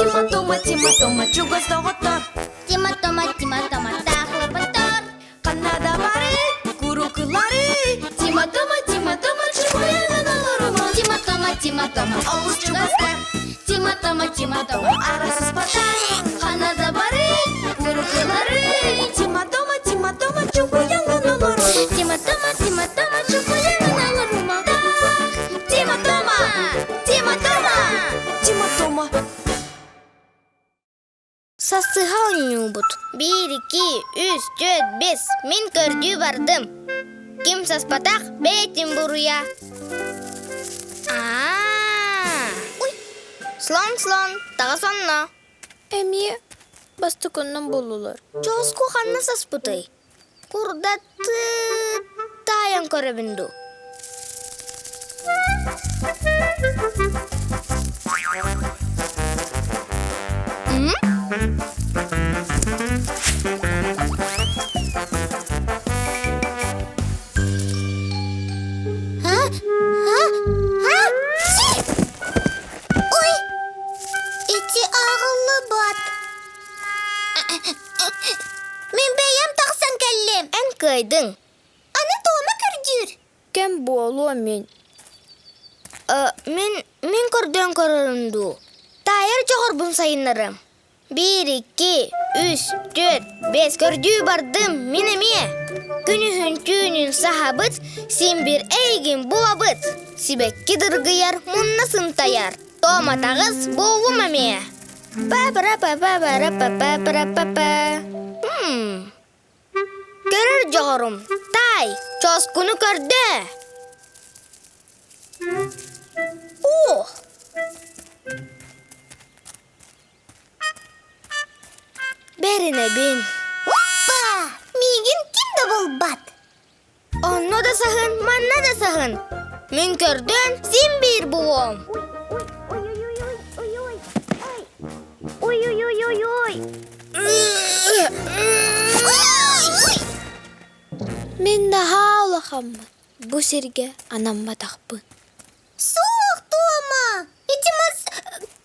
Тима-тома, чугас тоғыттар. Тима-тома, тақлы бұттар. Қанада бары, күрікілары. Тима-тома, чугаяған алырыма. Тима-тома, Ауыз чугастар. Тима-тома, Арасыз батар. Қанада бары, күрікілары. Тима-тома, чугаяған алырыма. Тима-тома, чукаяған алырыма. Тима-тома. Сасыға ойны бұд. 1, 2, 3, 4, 5. Мен көрді бардым. Кім саспатақ бәйтін бұруя. Уй, слон, таға сонна. Әме, басты күннен болулар. Жоғызку қанна саспытай. Құрдатты таян көрібінду. Мен бәйем тақсан кәллем. Ән көйдің. Аны тома көрдір. Кем болу мен? Мен көрден көрірімді. Тайыр жоғыр бұн сайынырым. 1, 2, 3, 4, 5 көрді бардым. Мен әме. Күнігін түйінін сахабыт, сен бір әйгін бұлабыт. Сибекки дырғыяр, мұннасын таяр. Тома тағыз болуым әме. Па-па-па-па-па-па-па-па-па-па. Көрір жоғырым. Тай, чоскуны көрді. Ох! Бәріне бен. Оппа! Меген кімді бұл бат? Онно да сағын, манна да сағын. Мен көрден, сен бір бұлым. Ой-ой-ой-ой-ой! Мен да хаулақамын. Бұ серге анамма тақпын. Соқ, Тома! Етіміз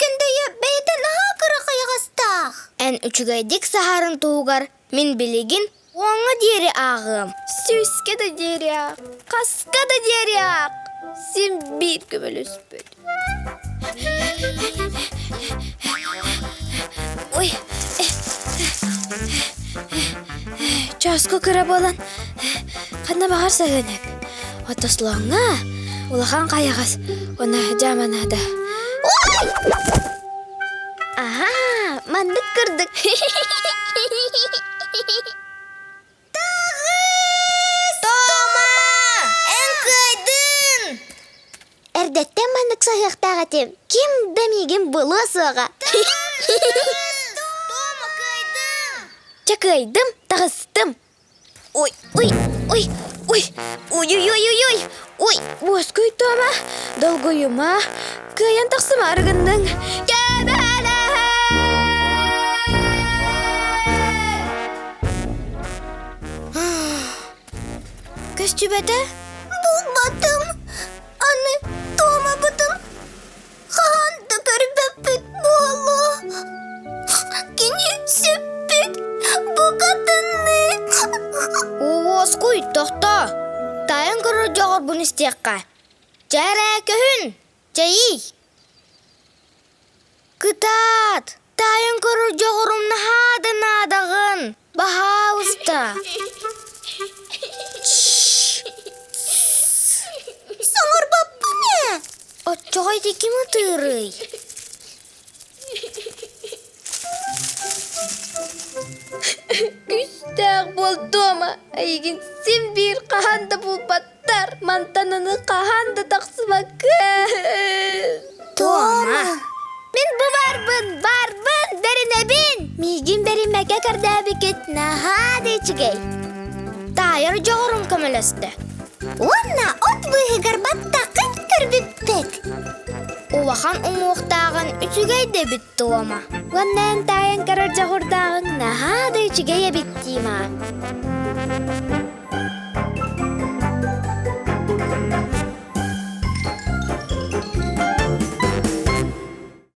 күндейі бәйден хақыры қайғастақ. Ән үчігайдек сахарын туғар, мен білеген оңы дері ағым. Сөзге де дері ақ, қасқа да дері ақ. Сен бір көбіл өспіл. Ой! Часқа күрі болан. Қанна бағар сағынып. Отыслаңа, улахан қаяғас. Оны жаманады. Ой! Аха, мандық күрдік. Тома! Ән көйдің! Әрдеттен мандық сағықтаға тем. Кем дәмеген бұлы соға? Тома көйдің! Чакайдым, тағыстым. Ой, ой, ой, ой, ой, ой, ой, ой, ой, бос көй Тома, долгойыма, көйен тақсым арғындың. Кәбәлі! Көз түбәті? Бұл батым. Аны Тома бұтым. Қанды көрбәппіт болу. Кені сөппіт. Бұл қатынны. Оғыз қой, тоқта. Тайын көрі жоғыр бұн істеққа. Жәрі көхін. Жайы. Күтат. Тайын көрі жоғырым нағадығын. Баға ұста. Соңыр баппы не? Отчоғай текі мұтырый. Күстәк бол Тома, айген сен бір қағанды бұл баттар, мантананы қағанды тақсыма көз. Тома. Мен бұ барбын, дәріне бен. Меген бәрімәке кәрді әбекет наға дейчігей. Тайыр жоғырым көмілісті. Онна от бұғы гарбатта қын көрбіппет. Улахан умуқтағын үтігей де бітті ома. Оннан тайын кәрір жағырдағын наға дейчігей әбеттейма.